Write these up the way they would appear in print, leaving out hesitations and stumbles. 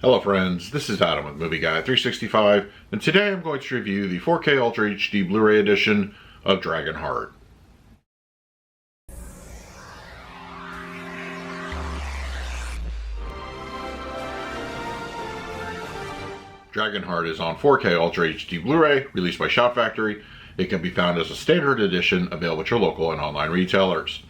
Hello friends, this is Adam with Movie Guy 365, and today I'm going to review the 4K Ultra HD Blu-ray edition of Dragonheart. Dragonheart is on 4K Ultra HD Blu-ray, released by Shout Factory. It can be found as a standard edition, available at your local and online retailers.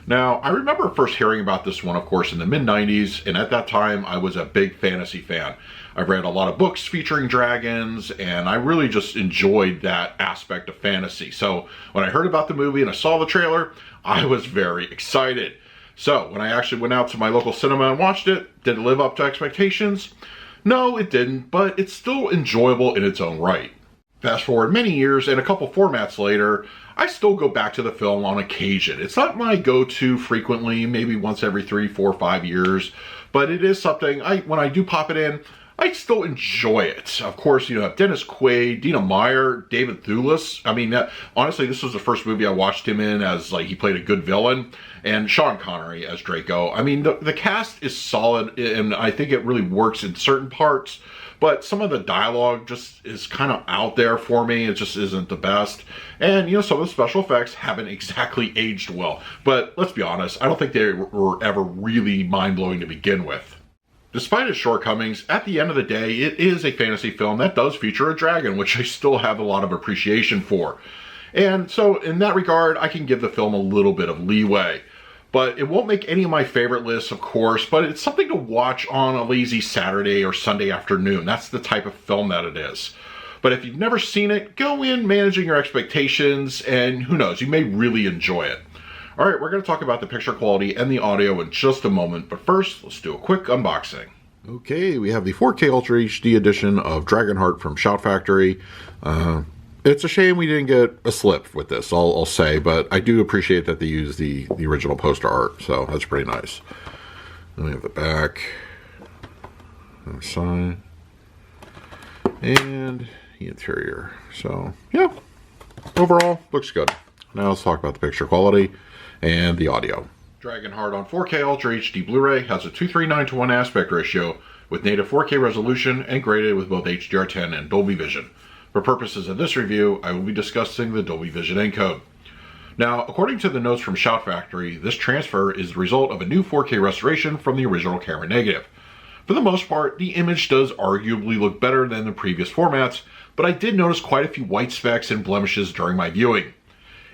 Now, I remember first hearing about this one, of course, in the mid-90s, and at that time, I was a big fantasy fan. I've read a lot of books featuring dragons, and I really just enjoyed that aspect of fantasy. So, when I heard about the movie and I saw the trailer, I was very excited. So, when I actually went out to my local cinema and watched it, did it live up to expectations? No, it didn't, but it's still enjoyable in its own right. Fast forward many years, and a couple formats later, I still go back to the film on occasion. It's not my go-to frequently, maybe once every 3, 4, 5 years, but it is something, when I do pop it in, I still enjoy it. Of course, you have Dennis Quaid, Dina Meyer, David Thewlis. I mean, honestly, this was the first movie I watched him in as, he played a good villain, and Sean Connery as Draco. I mean, the cast is solid, and I think it really works in certain parts, but some of the dialogue just is kind of out there for me. It just isn't the best. And, some of the special effects haven't exactly aged well. But let's be honest, I don't think they were ever really mind-blowing to begin with. Despite its shortcomings, at the end of the day, it is a fantasy film that does feature a dragon, which I still have a lot of appreciation for. And so, in that regard, I can give the film a little bit of leeway. But it won't make any of my favorite lists, of course, but it's something to watch on a lazy Saturday or Sunday afternoon. That's the type of film that it is. But if you've never seen it, go in managing your expectations, and who knows, you may really enjoy it. Alright, we're going to talk about the picture quality and the audio in just a moment, but first, let's do a quick unboxing. Okay, we have the 4K Ultra HD edition of Dragonheart from Shout Factory. It's a shame we didn't get a slip with this, I'll say, but I do appreciate that they used the original poster art, so that's pretty nice. Then we have the back, the side, and the interior. So, yeah, overall, looks good. Now let's talk about the picture quality and the audio. Dragonheart on 4K Ultra HD Blu-ray has a 239:1 aspect ratio with native 4K resolution and graded with both HDR10 and Dolby Vision. For purposes of this review, I will be discussing the Dolby Vision encode. Now, according to the notes from Shout Factory, this transfer is the result of a new 4K restoration from the original camera negative. For the most part, the image does arguably look better than the previous formats, but I did notice quite a few white specks and blemishes during my viewing.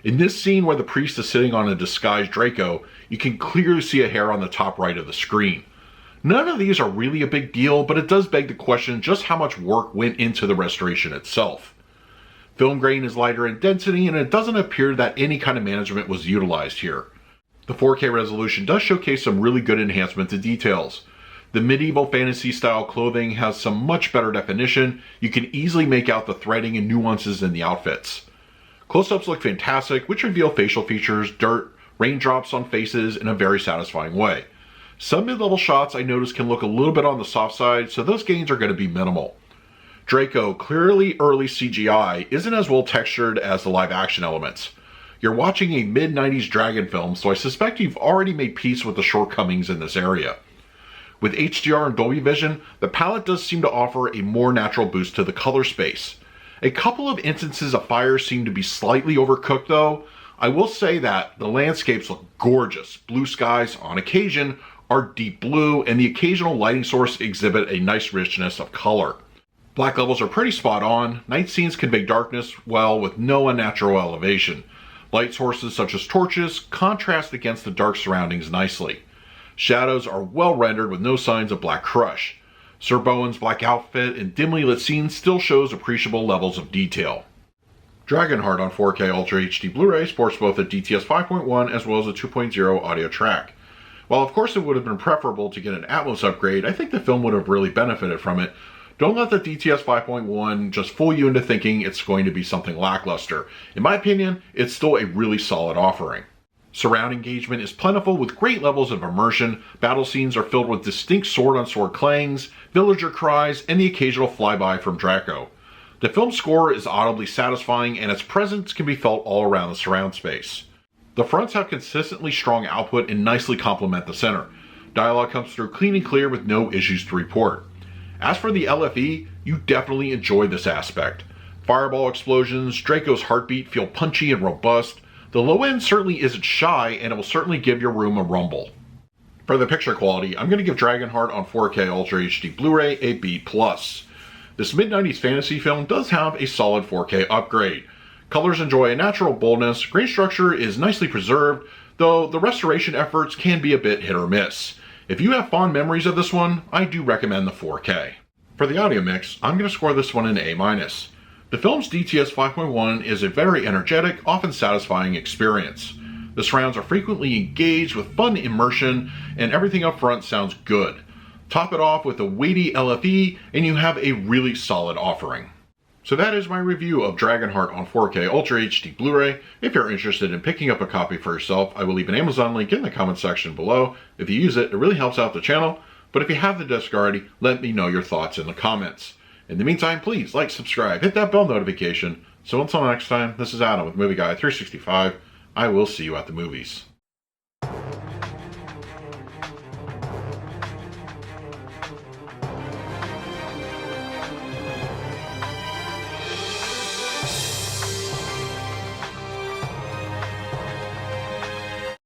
In this scene where the priest is sitting on a disguised Draco, you can clearly see a hair on the top right of the screen. None of these are really a big deal, but it does beg the question just how much work went into the restoration itself. Film grain is lighter in density, and it doesn't appear that any kind of management was utilized here. The 4K resolution does showcase some really good enhancement to details. The medieval fantasy style clothing has some much better definition. You can easily make out the threading and nuances in the outfits. Close-ups look fantastic, which reveal facial features, dirt, raindrops on faces in a very satisfying way. Some mid-level shots I noticed can look a little bit on the soft side, so those gains are going to be minimal. Draco, clearly early CGI, isn't as well textured as the live action elements. You're watching a mid-90s dragon film, so I suspect you've already made peace with the shortcomings in this area. With HDR and Dolby Vision, the palette does seem to offer a more natural boost to the color space. A couple of instances of fire seem to be slightly overcooked though. I will say that the landscapes look gorgeous. Blue skies, on occasion, are deep blue, and the occasional lighting source exhibit a nice richness of color. Black levels are pretty spot on. Night scenes convey darkness well with no unnatural elevation. Light sources such as torches contrast against the dark surroundings nicely. Shadows are well rendered with no signs of black crush. Sir Bowen's black outfit and dimly lit scenes still shows appreciable levels of detail. Dragonheart on 4K Ultra HD Blu-ray sports both a DTS 5.1 as well as a 2.0 audio track. While of course it would have been preferable to get an Atmos upgrade, I think the film would have really benefited from it. Don't let the DTS 5.1 just fool you into thinking it's going to be something lackluster. In my opinion, it's still a really solid offering. Surround engagement is plentiful with great levels of immersion. Battle scenes are filled with distinct sword-on-sword clangs, villager cries, and the occasional flyby from Draco. The film's score is audibly satisfying, and its presence can be felt all around the surround space. The fronts have consistently strong output and nicely complement the center. Dialogue comes through clean and clear with no issues to report. As for the LFE, you definitely enjoy this aspect. Fireball explosions, Draco's heartbeat feel punchy and robust. The low end certainly isn't shy, and it will certainly give your room a rumble. For the picture quality, I'm going to give Dragonheart on 4K Ultra HD Blu-ray a B+. This mid-90s fantasy film does have a solid 4K upgrade. Colors enjoy a natural boldness, grain structure is nicely preserved, though the restoration efforts can be a bit hit or miss. If you have fond memories of this one, I do recommend the 4K. For the audio mix, I'm going to score this one an A-. The film's DTS 5.1 is a very energetic, often satisfying experience. The surrounds are frequently engaged with fun immersion, and everything up front sounds good. Top it off with a weighty LFE, and you have a really solid offering. So that is my review of Dragonheart on 4K Ultra HD Blu-ray. If you're interested in picking up a copy for yourself, I will leave an Amazon link in the comment section below. If you use it, it really helps out the channel. But if you have the disc already, let me know your thoughts in the comments. In the meantime, please like, subscribe, hit that bell notification. So until next time, this is Adam with Movie Guy 365. I will see you at the movies.